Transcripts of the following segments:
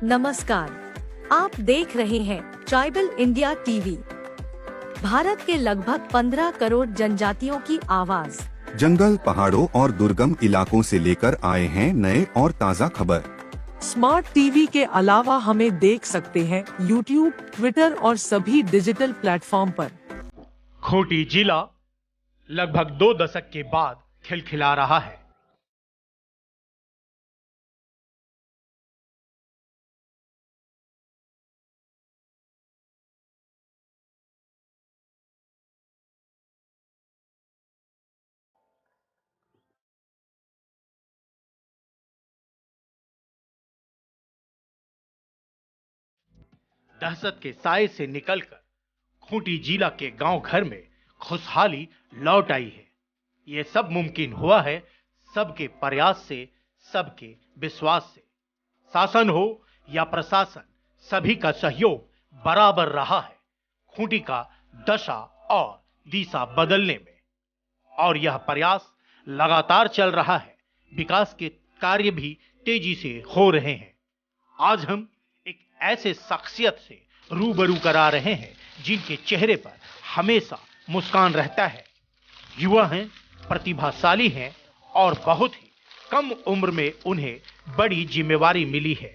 नमस्कार, आप देख रहे हैं ट्राइबल इंडिया टीवी। भारत के लगभग 15 करोड़ जनजातियों की आवाज जंगल, पहाड़ों और दुर्गम इलाकों से लेकर आए हैं नए और ताज़ा खबर। स्मार्ट टीवी के अलावा हमें देख सकते हैं यूट्यूब, ट्विटर और सभी डिजिटल प्लेटफॉर्म पर। खूंटी जिला लगभग 2 दशक के बाद खिलखिला रहा है। दहशत के साए से निकलकर खूंटी जिला के गांव घर में खुशहाली लौट आई है। ये सब मुमकिन हुआ है सबके प्रयास से, सबके विश्वास से। शासन हो या प्रशासन, सभी का सहयोग बराबर रहा है खूंटी का दशा और दिशा बदलने में, और यह प्रयास लगातार चल रहा है। विकास के कार्य भी तेजी से हो रहे हैं। आज हम एक ऐसे शख्सियत से रूबरू करा रहे हैं जिनके चेहरे पर हमेशा मुस्कान रहता है। युवा हैं, प्रतिभाशाली हैं और बहुत ही कम उम्र में उन्हें बड़ी जिम्मेवारी मिली है।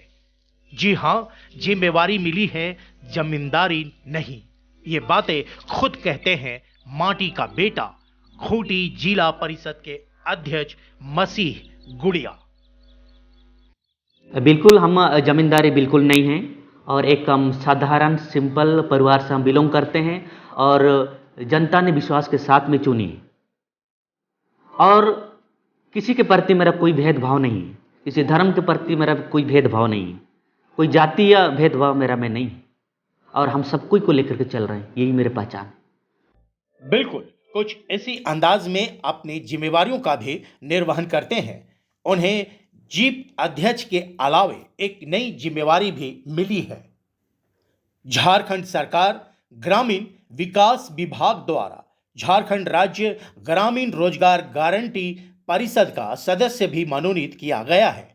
जी हाँ, जिम्मेवारी मिली है, जमींदारी नहीं। ये बातें खुद कहते हैं माटी का बेटा, खूंटी जिला परिषद के अध्यक्ष मसीह गुड़िया। बिल्कुल, हम जमींदारी बिल्कुल नहीं हैं और एक हम साधारण सिंपल परिवार से हम बिलोंग करते हैं और जनता ने विश्वास के साथ में चुनी और किसी के प्रति मेरा कोई भेदभाव नहीं है, किसी धर्म के प्रति मेरा कोई भेदभाव नहीं है, कोई जाति या भेदभाव मेरा में नहीं है और हम सब कोई को लेकर के चल रहे हैं। यही मेरे पहचान। बिल्कुल, कुछ इसी अंदाज में अपनी जिम्मेवारियों का भी निर्वहन करते हैं। उन्हें जीप अध्यक्ष के अलावे एक नई जिम्मेवारी भी मिली है। झारखंड सरकार ग्रामीण विकास विभाग द्वारा झारखंड राज्य ग्रामीण रोजगार गारंटी परिषद का सदस्य भी मनोनीत किया गया है।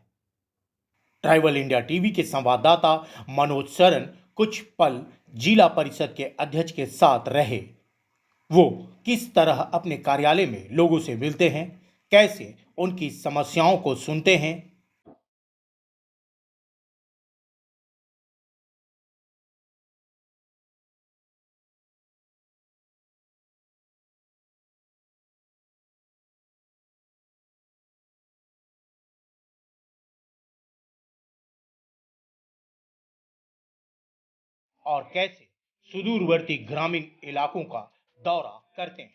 ट्राइबल इंडिया टीवी के संवाददाता मनोज सरन कुछ पल जिला परिषद के अध्यक्ष के साथ रहे। वो किस तरह अपने कार्यालय में लोगों से मिलते हैं, कैसे उनकी समस्याओं को सुनते हैं। और कैसे सुदूरवर्ती ग्रामीण इलाकों का दौरा करते हैं।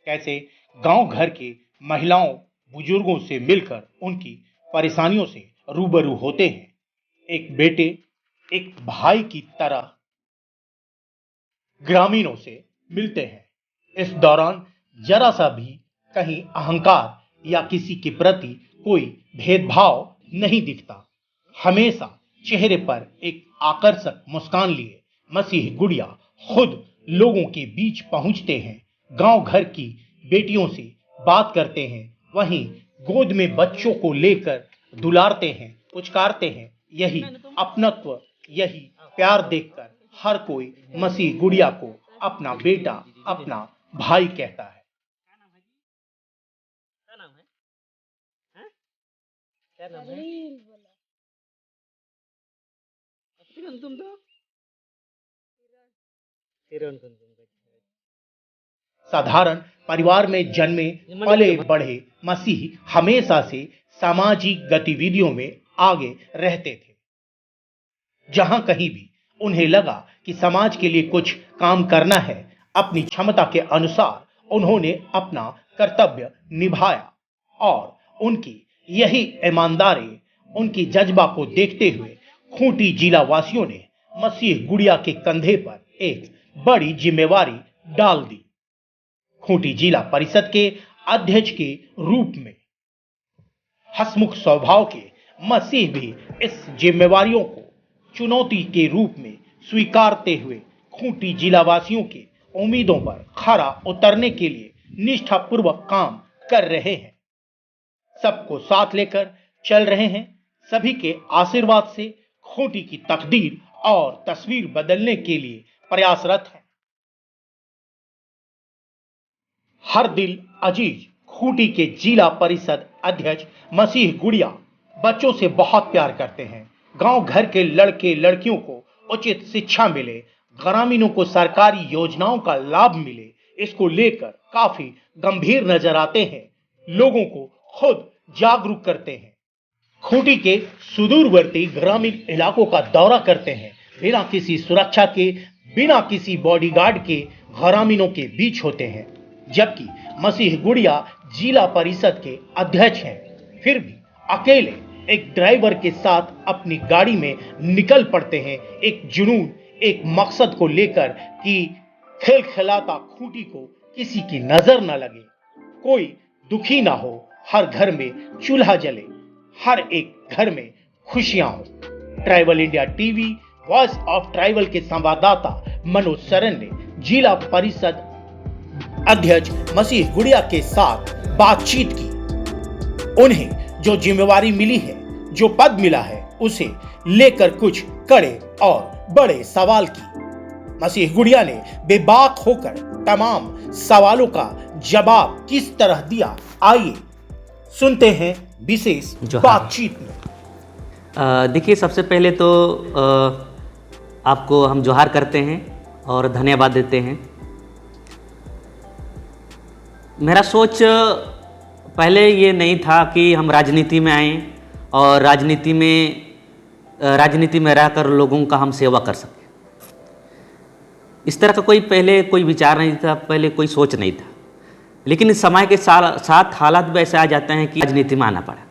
कैसे गांव घर के महिलाओं बुजुर्गों से मिलकर उनकी परेशानियों से रूबरू होते हैं। एक बेटे, एक भाई की तरह ग्रामीणों से मिलते हैं। इस दौरान जरा सा भी कहीं अहंकार या किसी के प्रति कोई भेदभाव नहीं दिखता। हमेशा चेहरे पर एक आकर्षक मुस्कान लिए मसीह गुड़िया खुद लोगों के बीच पहुंचते हैं, गांव घर की बेटियों से बात करते हैं, वहीं गोद में बच्चों को लेकर दुलारते हैं, पुचकारते हैं। यही अपनत्व, यही प्यार देखकर हर कोई मसीह गुड़िया को अपना बेटा, अपना भाई कहता है। साधारण परिवार में जन्मे पले बढ़े मसीह हमेशा से सामाजिक गतिविधियों में आगे रहते थे। जहां कहीं भी उन्हें लगा कि समाज के लिए कुछ काम करना है, अपनी क्षमता के अनुसार उन्होंने अपना कर्तव्य निभाया और उनकी यही ईमानदारी, उनकी जज्बा को देखते हुए खूंटी जिला वासियों ने मसीह गुड़िया के कंधे पर एक बड़ी जिम्मेवारी डाल दी। खूंटी जिला परिषद के अध्यक्ष के रूप में हसमुख स्वभाव के मसीह भी इस जिम्मेवारियों को चुनौती के रूप में स्वीकारते हुए खूंटी जिला वासियों के उम्मीदों पर खरा उतरने के लिए निष्ठापूर्वक काम कर रहे हैं। सबको साथ लेकर चल रहे हैं। सभी के आशीर्वाद से खूंटी की तकदीर और तस्वीर बदलने के लिए प्रयासरत है। हर दिल अजीज खूंटी के जिला परिषद अध्यक्ष मसीह गुड़िया बच्चों से बहुत प्यार करते हैं। गांव घर के लड़के लड़कियों को उचित शिक्षा मिले, ग्रामीणों को सरकारी योजनाओं का लाभ मिले, इसको लेकर काफी गंभीर नजर आते हैं। लोगों को खुद जागरूक करते हैं। खूंटी के सुदूरवर्ती ग्रामीण इलाकों का दौरा करते हैं। बिना किसी सुरक्षा के, बिना किसी बॉडीगार्ड के ग्रामीणों के बीच होते हैं। जबकि मसीह गुड़िया जिला परिषद के अध्यक्ष हैं, फिर भी अकेले एक ड्राइवर के साथ अपनी गाड़ी में निकल पड़ते हैं। एक जुनून, एक मकसद को लेकर कि खिलखिलाता खूंटी को किसी की नजर न लगे, कोई दुखी ना हो, हर घर में चूल्हा जले, हर एक घर में खुशियां हो। Tribal India TV voice of tribal के संवाददाता मनोज सरन ने जिला परिषद अध्यक्ष मसीह गुड़िया के साथ बातचीत की। उन्हें जो जिम्मेवारी मिली है, जो पद मिला है, उसे लेकर कुछ कड़े और बड़े सवाल की। मसीह गुड़िया ने बेबाक होकर तमाम सवालों का जवाब किस तरह दिया, आइए सुनते हैं विशेष बातचीत में। देखिए, सबसे पहले तो आपको हम जोहार करते हैं और धन्यवाद देते हैं। मेरा सोच पहले ये नहीं था कि हम राजनीति में आएं और राजनीति में रहकर लोगों का हम सेवा कर सकें। इस तरह का पहले कोई विचार नहीं था, पहले कोई सोच नहीं था। लेकिन इस समय के साथ हालात भी ऐसे आ जाते हैं कि राजनीति में आना पड़ा।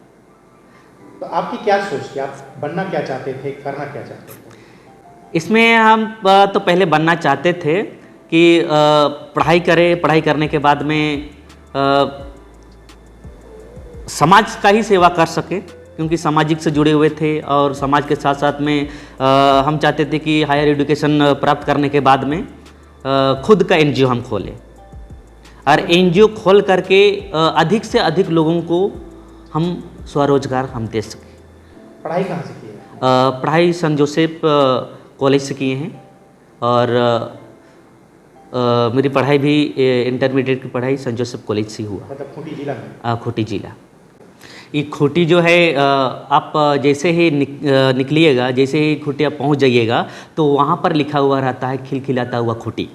तो आपकी क्या सोच थी? आप बनना क्या चाहते थे, करना क्या चाहते थे? इसमें हम तो पहले बनना चाहते थे कि पढ़ाई करें, पढ़ाई करने के बाद में समाज का ही सेवा कर सके, क्योंकि सामाजिक से जुड़े हुए थे। और समाज के साथ साथ में हम चाहते थे कि हायर एजुकेशन प्राप्त करने के बाद में खुद का एनजीओ हम खोलें और एनजीओ खोल करके अधिक से अधिक लोगों को हम स्वरोजगार हम दे सकें। पढ़ाई कहाँ से की है? पढ़ाई सेंट जोसेफ कॉलेज से किए हैं और मेरी पढ़ाई भी इंटरमीडिएट की पढ़ाई सेंट जोसेफ कॉलेज से हुआ। मतलब खूंटी जिला में? खूंटी जिला। ये खूंटी जो है, आप जैसे ही निकलिएगा, जैसे ही खूंटी आप पहुँच जाइएगा तो वहाँ पर लिखा हुआ रहता है खिलखिलाता हुआ खूंटी।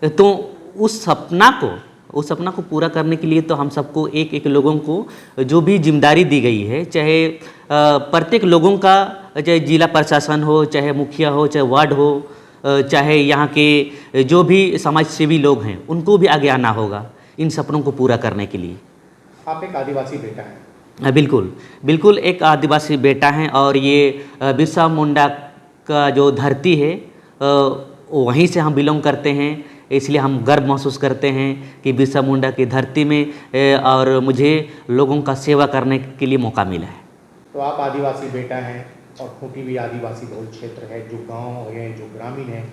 तो उस सपना को पूरा करने के लिए तो हम सबको एक एक लोगों को जो भी जिम्मेदारी दी गई है, चाहे प्रत्येक लोगों का, चाहे जिला प्रशासन हो, चाहे मुखिया हो, चाहे वार्ड हो, चाहे यहाँ के जो भी समाज सेवी लोग हैं, उनको भी आगे आना होगा इन सपनों को पूरा करने के लिए। आप एक आदिवासी बेटा हैं? बिल्कुल एक आदिवासी बेटा हैं और ये बिरसा मुंडा का जो धरती है वहीं से हम बिलोंग करते हैं। इसलिए हम गर्व महसूस करते हैं कि बिरसा मुंडा की धरती में और मुझे लोगों का सेवा करने के लिए मौका मिला है। तो आप आदिवासी बेटा हैं और खूंटी भी आदिवासी बहुल क्षेत्र है, जो गांव है, जो ग्रामीण है,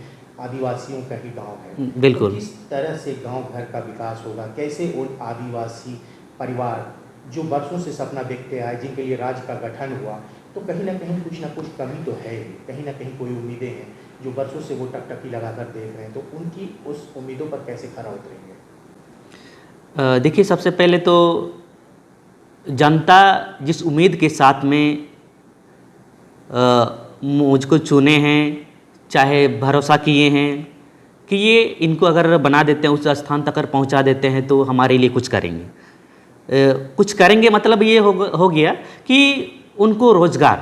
आदिवासियों का ही गांव है। बिल्कुल। तो किस तरह से गांव घर का विकास होगा? कैसे उन आदिवासी परिवार जो वर्षों से सपना देखते आए, जिनके लिए राज्य का गठन हुआ, तो कहीं ना कहीं कुछ ना कुछ कमी तो है, कहीं ना कहीं कोई उम्मीदें हैं जो वर्षों से वो टकटकी लगाकर देख रहे हैं, तो उनकी उस उम्मीदों पर कैसे खरा उतरेंगे? देखिए, सबसे पहले तो जनता जिस उम्मीद के साथ में मुझको चुने हैं, चाहे भरोसा किए हैं कि ये इनको अगर बना देते हैं, उस स्थान तक अगर पहुंचा देते हैं तो हमारे लिए कुछ करेंगे। मतलब ये हो गया कि उनको रोज़गार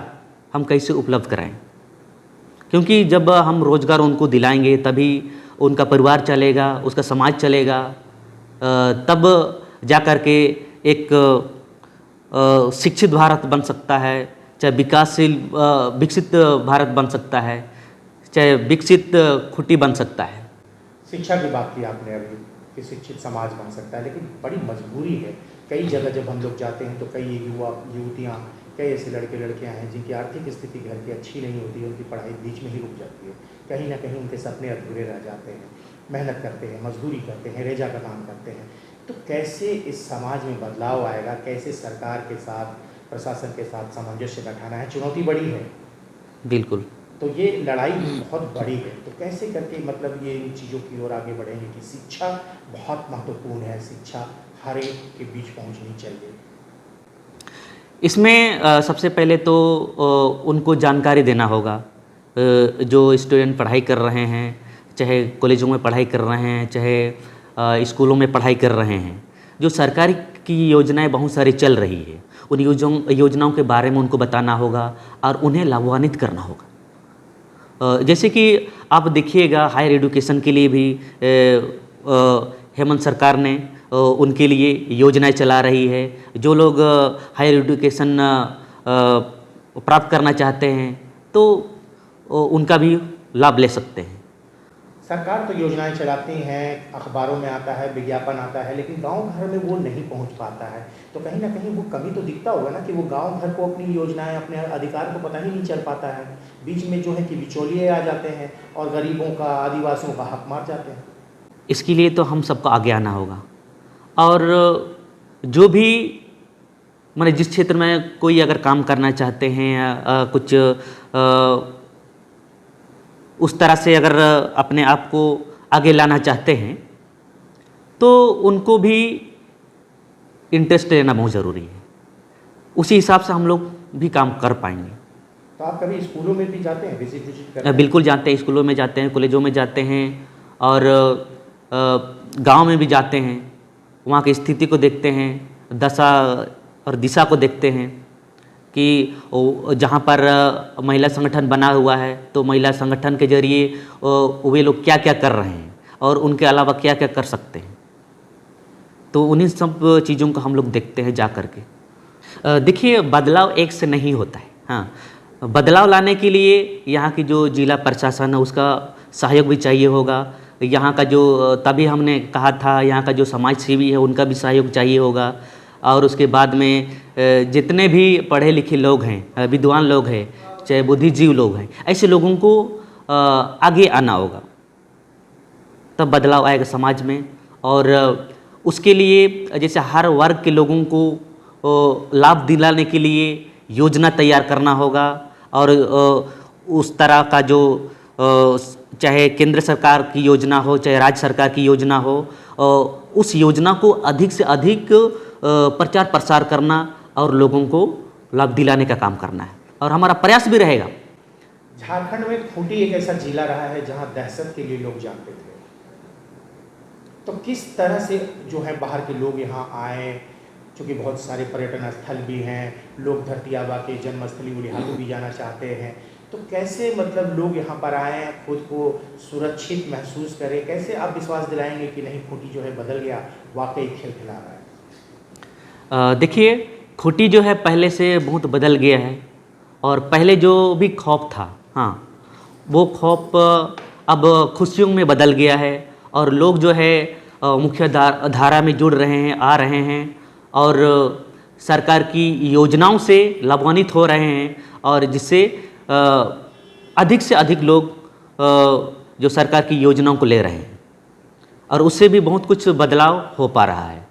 हम कैसे उपलब्ध कराएं, क्योंकि जब हम रोज़गार उनको दिलाएंगे तभी उनका परिवार चलेगा, उसका समाज चलेगा, तब जा कर के एक शिक्षित भारत बन सकता है, चाहे विकासशील विकसित भारत बन सकता है। चाहे विकसित खूंटी बन सकता है। शिक्षा की बात की आपने अभी कि शिक्षित समाज बन सकता है, लेकिन बड़ी मजबूरी है। कई जगह जब हम लोग जाते हैं तो कई युवा युवतियाँ, कई ऐसे लड़के लड़कियाँ हैं जिनकी आर्थिक स्थिति घर की अच्छी नहीं होती है, उनकी पढ़ाई बीच में ही रुक जाती है, कहीं ना कहीं उनके सपने अधूरे रह जाते हैं। मेहनत करते हैं, मजदूरी करते हैं, रेजा का काम करते हैं। तो कैसे इस समाज में बदलाव आएगा, कैसे सरकार के साथ, प्रशासन के साथ सामंजस्य बैठाना है? चुनौती बड़ी है, बिल्कुल। तो ये लड़ाई बहुत बड़ी है। तो कैसे करके मतलब ये इन चीज़ों की ओर आगे बढ़ेंगे कि शिक्षा बहुत महत्वपूर्ण है, शिक्षा हर एक के बीच पहुंचनी चाहिए। इसमें सबसे पहले तो उनको जानकारी देना होगा। जो स्टूडेंट पढ़ाई कर रहे हैं, चाहे कॉलेजों में पढ़ाई कर रहे हैं, चाहे स्कूलों में पढ़ाई कर रहे हैं, जो सरकारी की योजनाएं बहुत सारी चल रही है, उन योजनाओं के बारे में उनको बताना होगा और उन्हें लाभान्वित करना होगा। जैसे कि आप देखिएगा हायर एजुकेशन के लिए भी हेमंत सरकार ने उनके लिए योजनाएं चला रही है। जो लोग हायर एजुकेशन प्राप्त करना चाहते हैं तो उनका भी लाभ ले सकते हैं। सरकार तो योजनाएं चलाती हैं, अखबारों में आता है, विज्ञापन आता है, लेकिन गांव घर में वो नहीं पहुंच पाता है। तो कहीं ना कहीं वो कमी तो दिखता होगा ना कि वो गांव घर को अपनी योजनाएं, अपने अधिकार को पता ही नहीं चल पाता है। बीच में जो है कि बिचौलिए आ जाते हैं और गरीबों का, आदिवासियों का हक मार जाते हैं। इसके लिए तो हम सबको आगे आना होगा और जो भी माने जिस क्षेत्र में कोई अगर काम करना चाहते हैं या कुछ उस तरह से अगर अपने आप को आगे लाना चाहते हैं तो उनको भी इंटरेस्ट लेना बहुत ज़रूरी है। उसी हिसाब से हम लोग भी काम कर पाएंगे। तो आप कभी स्कूलों में भी जाते हैं, विजिट करते हैं? बिल्कुल जाते हैं, स्कूलों में जाते हैं, कॉलेजों में जाते हैं और गांव में भी जाते हैं। वहाँ की स्थिति को देखते हैं, दशा और दिशा को देखते हैं कि जहाँ पर महिला संगठन बना हुआ है तो महिला संगठन के जरिए वे लोग क्या क्या कर रहे हैं और उनके अलावा क्या क्या कर सकते हैं। तो उन्हीं सब चीज़ों को हम लोग देखते हैं जा कर के। देखिए, बदलाव एक से नहीं होता है। हाँ, बदलाव लाने के लिए यहाँ की जो जिला प्रशासन है उसका सहयोग भी चाहिए होगा। यहाँ का जो, तभी हमने कहा था, यहाँ का जो समाज सेवी है उनका भी सहयोग चाहिए होगा। और उसके बाद में जितने भी पढ़े लिखे लोग हैं, विद्वान लोग हैं, चाहे बुद्धिजीवी लोग हैं, ऐसे लोगों को आगे आना होगा, तब बदलाव आएगा समाज में। और उसके लिए जैसे हर वर्ग के लोगों को लाभ दिलाने के लिए योजना तैयार करना होगा और उस तरह का जो चाहे केंद्र सरकार की योजना हो चाहे राज्य सरकार की योजना हो, उस योजना को अधिक से अधिक प्रचार प्रसार करना और लोगों को लाभ दिलाने का काम करना है और हमारा प्रयास भी रहेगा। झारखंड में खूंटी एक ऐसा जिला रहा है जहां दहशत के लिए लोग जानते थे। तो किस तरह से जो है बाहर के लोग यहाँ आए, क्योंकि बहुत सारे पर्यटन स्थल भी हैं, लोग धरती आबा के जन्मस्थली उलिहातू भी जाना चाहते हैं, तो कैसे मतलब लोग यहाँ पर आए, खुद को सुरक्षित महसूस करें? कैसे आप विश्वास दिलाएंगे कि नहीं खूंटी जो है बदल गया, वाकई खिलखिला रहा है? देखिए, खूंटी जो है पहले से बहुत बदल गया है और पहले जो भी खौफ था, हाँ, वो खौफ अब खुशियों में बदल गया है और लोग जो है मुख्य धारा में जुड़ रहे हैं, आ रहे हैं और सरकार की योजनाओं से लाभान्वित हो रहे हैं और जिससे अधिक से अधिक लोग जो सरकार की योजनाओं को ले रहे हैं और उससे भी बहुत कुछ बदलाव हो पा रहा है।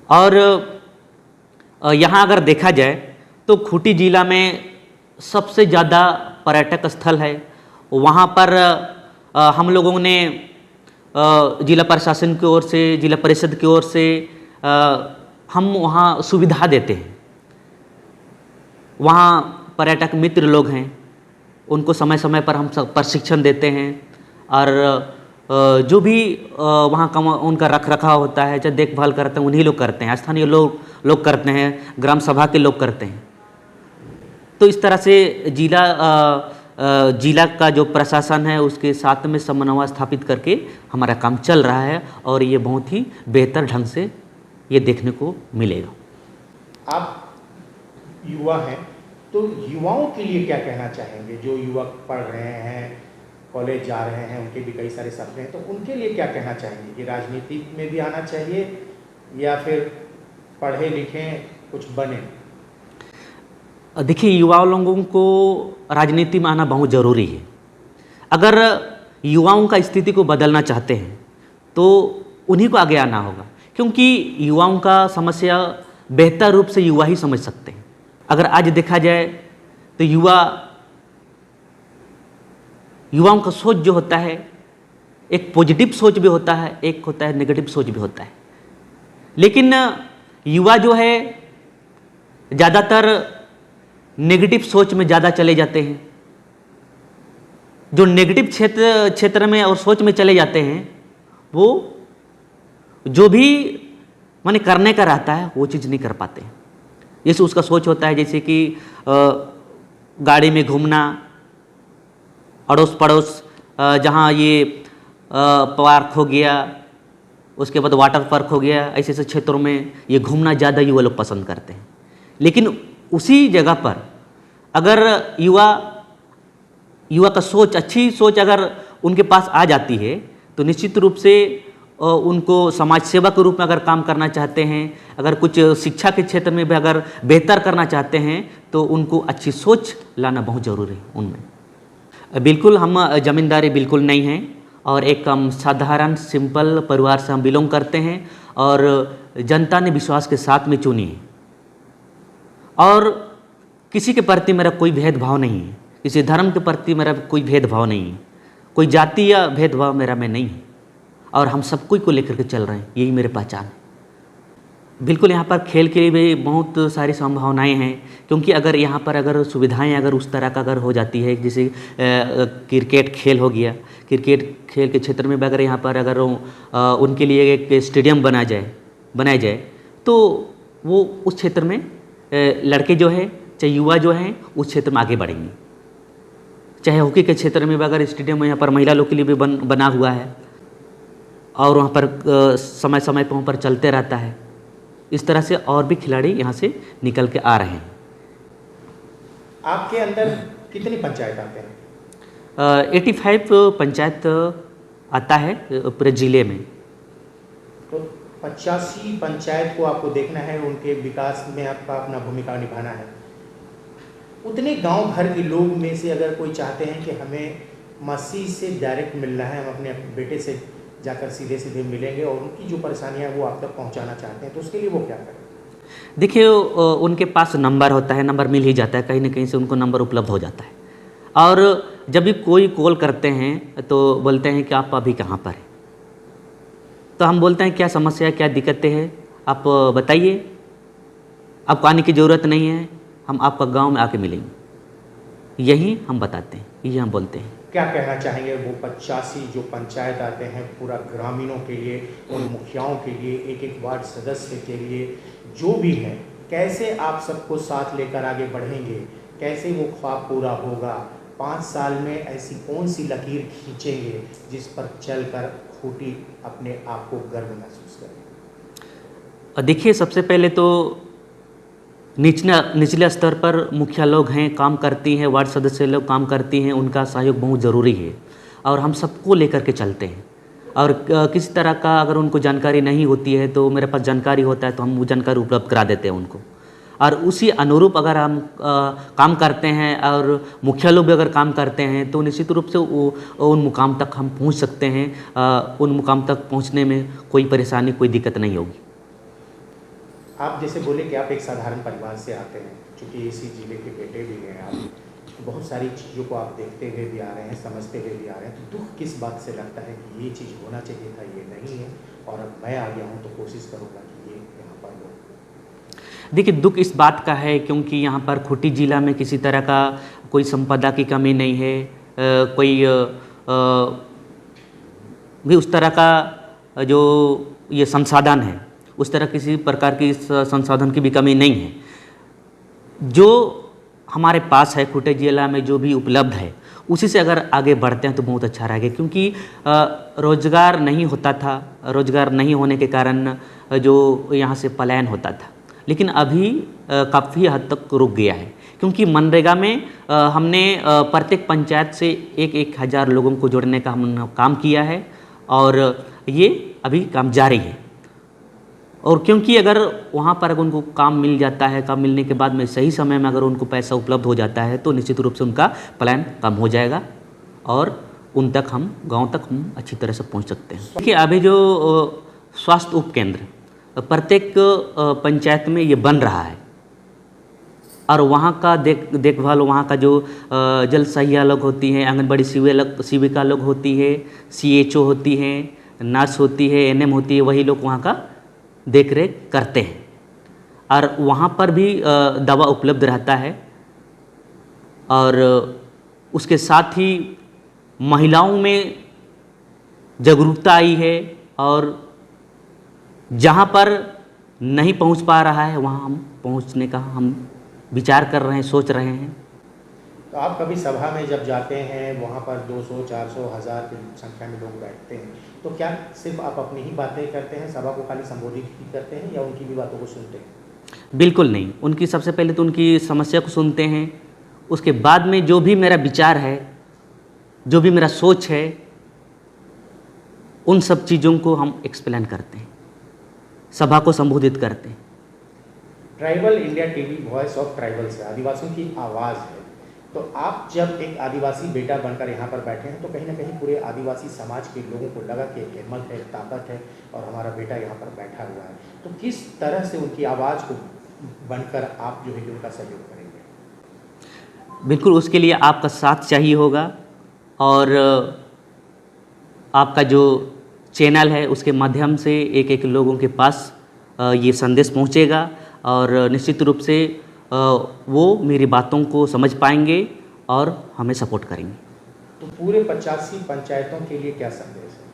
और यहाँ अगर देखा जाए तो खूंटी जिला में सबसे ज़्यादा पर्यटक स्थल है। वहाँ पर हम लोगों ने जिला प्रशासन की ओर से, जिला परिषद की ओर से हम वहाँ सुविधा देते हैं। वहाँ पर्यटक मित्र लोग हैं, उनको समय समय पर हम सब प्रशिक्षण देते हैं और जो भी वहाँ का उनका रख रखाव होता है, चाहे देखभाल करते हैं, उन्हीं लोग करते हैं, स्थानीय लोग करते हैं, ग्राम सभा के लोग करते हैं। तो इस तरह से जिला का जो प्रशासन है उसके साथ में समन्वय स्थापित करके हमारा काम चल रहा है और ये बहुत ही बेहतर ढंग से ये देखने को मिलेगा। आप युवा हैं तो युवाओं के लिए क्या कहना चाहेंगे? जो युवक पढ़ रहे हैं, कॉलेज जा रहे हैं, उनके भी कई सारे सपने हैं, तो उनके लिए क्या कहना चाहेंगे कि राजनीति में भी आना चाहिए या फिर पढ़े लिखें कुछ बने? देखिए, युवा लोगों को राजनीति में आना बहुत ज़रूरी है। अगर युवाओं का स्थिति को बदलना चाहते हैं तो उन्हीं को आगे आना होगा, क्योंकि युवाओं का समस्या बेहतर रूप से युवा ही समझ सकते हैं। अगर आज देखा जाए तो युवाओं का सोच जो होता है, एक पॉजिटिव सोच भी होता है, एक होता है नेगेटिव सोच भी होता है। लेकिन युवा जो है ज़्यादातर नेगेटिव सोच में ज़्यादा चले जाते हैं। जो नेगेटिव क्षेत्र में और सोच में चले जाते हैं, वो जो भी माने करने का रहता है वो चीज़ नहीं कर पाते। जैसे उसका सोच होता है जैसे कि गाड़ी में घूमना, अड़ोस पड़ोस जहाँ ये पार्क हो गया, उसके बाद वाटर पार्क हो गया, ऐसे ऐसे क्षेत्रों में ये घूमना ज़्यादा युवा लोग पसंद करते हैं। लेकिन उसी जगह पर अगर युवा का सोच, अच्छी सोच अगर उनके पास आ जाती है तो निश्चित रूप से उनको समाज सेवा के रूप में अगर काम करना चाहते हैं, अगर कुछ शिक्षा के क्षेत्र में भी अगर बेहतर करना चाहते हैं तो उनको अच्छी सोच लाना बहुत ज़रूरी है उनमें। बिल्कुल हम जमींदारी बिल्कुल नहीं हैं और एक हम साधारण सिंपल परिवार से हम बिलोंग करते हैं और जनता ने विश्वास के साथ में चुनी है और किसी के प्रति मेरा कोई भेदभाव नहीं है, किसी धर्म के प्रति मेरा कोई भेदभाव नहीं है, कोई जाति या भेदभाव मेरा में नहीं है और हम सब कोई को लेकर के चल रहे हैं, यही मेरे पहचान है। बिल्कुल यहाँ पर खेल के लिए भी बहुत सारी संभावनाएं हैं, क्योंकि अगर यहाँ पर अगर सुविधाएं अगर उस तरह का अगर हो जाती है, जैसे क्रिकेट खेल हो गया, क्रिकेट खेल के क्षेत्र में भी अगर यहाँ पर अगर उनके लिए एक स्टेडियम बनाया जाए तो वो उस क्षेत्र में लड़के जो है चाहे युवा जो हैं उस क्षेत्र में आगे बढ़ेंगे। चाहे हॉकी के क्षेत्र में भी अगर स्टेडियम यहाँ पर महिला लोग के लिए भी बना हुआ है और वहाँ पर समय समय पर वहाँ पर चलते रहता है, इस तरह से और भी खिलाड़ी यहाँ से निकल के आ रहे हैं। आपके अंदर कितनी पंचायत आते हैं? 85 पंचायत आता है पूरे ज़िले में। तो 85 पंचायत को आपको देखना है, उनके विकास में आपका अपना भूमिका निभाना है। उतने गांव भर के लोग में से अगर कोई चाहते हैं कि हमें मसीह से डायरेक्ट मिलना है, हम अपने बेटे से जाकर सीधे मिलेंगे और उनकी जो परेशानियां वो आप तक पहुंचाना चाहते हैं, तो उसके लिए वो क्या करें? देखिए, उनके पास नंबर होता है, नंबर मिल ही जाता है, कहीं ना कहीं से उनको नंबर उपलब्ध हो जाता है। और जब भी कोई कॉल करते हैं तो बोलते हैं कि आप अभी कहाँ पर हैं, तो हम बोलते हैं क्या समस्या है, क्या दिक्कतें हैं, आप बताइए, आपको आने की ज़रूरत नहीं है, हम आपका गांव में आके मिलेंगे, यही हम बताते हैं, यही हम बोलते हैं। क्या कहना चाहेंगे वो 85 जो पंचायत आते हैं पूरा ग्रामीणों के लिए, उन मुखियाओं के लिए, एक एक वार्ड सदस्य के लिए, जो भी है, कैसे आप सबको साथ लेकर आगे बढ़ेंगे, कैसे वो ख्वाब पूरा होगा? 5 साल में ऐसी कौन सी लकीर खींचेंगे जिस पर चलकर खूंटी अपने आप को गर्व महसूस करें? देखिए, सबसे पहले तो निचले स्तर पर मुखिया लोग हैं, काम करती हैं, वार्ड सदस्य लोग काम करती हैं, उनका सहयोग बहुत ज़रूरी है और हम सबको लेकर के चलते हैं। और किसी तरह का अगर उनको जानकारी नहीं होती है तो मेरे पास जानकारी होता है तो हम वो जानकारी उपलब्ध करा देते हैं उनको, और उसी अनुरूप अगर हम काम करते हैं और मुखिया लोग भी अगर काम करते हैं तो निश्चित रूप से उन मुकाम तक हम पहुंच सकते हैं। उन मुकाम तक पहुंचने में कोई परेशानी, कोई दिक्कत नहीं होगी। आप जैसे बोले कि आप एक साधारण परिवार से आते हैं, चूँकि इसी जिले के बेटे भी हैं आप, तो बहुत सारी चीज़ों को आप देखते हुए भी आ रहे हैं, समझते हुए भी आ रहे हैं, तो दुख किस बात से लगता है कि ये चीज़ होना चाहिए था, ये नहीं है, और अब मैं आ गया हूँ तो कोशिश करूँगा कि ये यहाँ पर हो? देखिए, दुख इस बात का है क्योंकि यहाँ पर खूंटी जिला में किसी तरह का कोई संपदा की कमी नहीं है, कोई भी उस तरह का जो ये संसाधन है, उस तरह किसी प्रकार की संसाधन की भी कमी नहीं है। जो हमारे पास है खूंटी जिला में जो भी उपलब्ध है उसी से अगर आगे बढ़ते हैं तो बहुत अच्छा रहेगा, क्योंकि रोजगार नहीं होता था, रोजगार नहीं होने के कारण जो यहाँ से पलायन होता था, लेकिन अभी काफ़ी हद तक रुक गया है, क्योंकि मनरेगा में हमने प्रत्येक पंचायत से एक हज़ार लोगों को जोड़ने का हमने काम किया है और ये अभी काम जारी है। और क्योंकि अगर वहाँ पर अगर उनको काम मिल जाता है, काम मिलने के बाद में सही समय में अगर उनको पैसा उपलब्ध हो जाता है तो निश्चित रूप से उनका प्लान कम हो जाएगा और उन तक हम गांव तक हम अच्छी तरह से पहुंच सकते हैं। देखिए अभी जो स्वास्थ्य उपकेंद्र प्रत्येक पंचायत में ये बन रहा है और वहाँ का देखभाल, वहाँ का जो जल सहिया लोग होती हैं, आंगनबाड़ी सेविका लोग होती है, CHO होती हैं, नर्स होती है, NM होती है, वही लोग वहाँ का देख रेख करते हैं और वहाँ पर भी दवा उपलब्ध रहता है। और उसके साथ ही महिलाओं में जागरूकता आई है और जहाँ पर नहीं पहुँच पा रहा है वहाँ हम पहुँचने का हम विचार कर रहे हैं, सोच रहे हैं। तो आप कभी सभा में जब जाते हैं वहाँ पर 200, 400, 1000 की संख्या में लोग बैठते हैं, तो क्या सिर्फ आप अपनी ही बातें करते हैं, सभा को खाली संबोधित ही करते हैं या उनकी भी बातों को सुनते हैं? बिल्कुल नहीं, उनकी सबसे पहले तो उनकी समस्या को सुनते हैं, उसके बाद में जो भी मेरा विचार है, जो भी मेरा सोच है, उन सब चीज़ों को हम एक्सप्लेन करते हैं, सभा को संबोधित करते हैं। Tribal India TV voice of tribals है, आदिवासियों की आवाज़ है। तो आप जब एक आदिवासी बेटा बनकर यहाँ पर बैठे हैं तो कहीं ना कहीं पूरे आदिवासी समाज के लोगों को लगा कि एक हिम्मत है, ताकत है और हमारा बेटा यहाँ पर बैठा हुआ है। तो किस तरह से उनकी आवाज़ को बनकर आप जो है उनका सहयोग करेंगे? बिल्कुल, उसके लिए आपका साथ चाहिए होगा और आपका जो चैनल है उसके माध्यम से एक लोगों के पास ये संदेश पहुँचेगा और निश्चित रूप से वो मेरी बातों को समझ पाएंगे और हमें सपोर्ट करेंगे। तो पूरे 85 पंचायतों के लिए क्या संदेश है?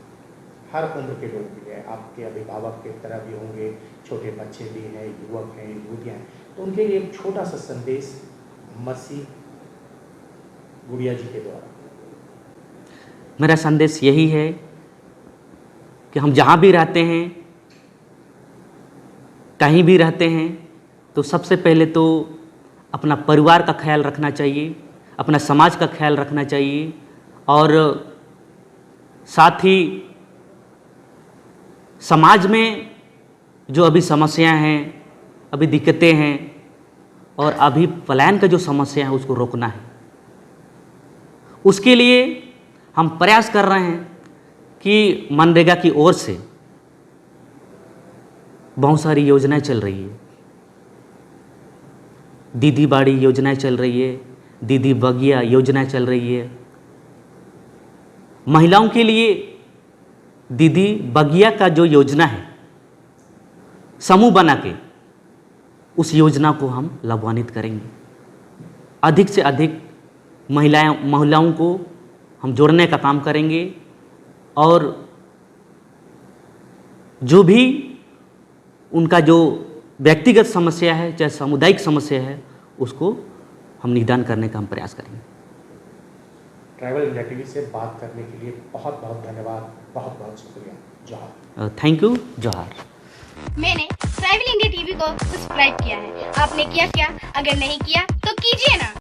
हर उम्र के लोगों के लिए, आपके अभिभावक की तरह भी होंगे, छोटे बच्चे भी हैं, युवक हैं, युवतियाँ हैं, तो उनके लिए एक छोटा सा संदेश मसी गुड़िया जी के द्वारा। मेरा संदेश यही है कि हम जहाँ भी रहते हैं, कहीं भी रहते हैं, तो सबसे पहले तो अपना परिवार का ख्याल रखना चाहिए, अपना समाज का ख्याल रखना चाहिए और साथ ही समाज में जो अभी समस्याएं हैं, अभी दिक्कतें हैं और अभी पलायन का जो समस्या है उसको रोकना है। उसके लिए हम प्रयास कर रहे हैं कि मनरेगा की ओर से बहुत सारी योजनाएं चल रही है, दीदी बाड़ी योजनाएं चल रही है, दीदी बगिया योजनाएं चल रही है। महिलाओं के लिए दीदी बगिया का जो योजना है, समूह बना के उस योजना को हम लाभान्वित करेंगे। अधिक से अधिक महिलाओं को हम जोड़ने का काम करेंगे और जो भी उनका जो व्यक्तिगत समस्या है, चाहे सामुदायिक समस्या है, उसको हम निदान करने का हम प्रयास करेंगे। ट्राइबल इंडिया टीवी से बात करने के लिए बहुत बहुत धन्यवाद, बहुत बहुत शुक्रिया। जोहार। Thank you. जोहार। मैंने ट्राइबल इंडिया टीवी को सब्सक्राइब किया है, आपने किया क्या? अगर नहीं किया तो कीजिए ना।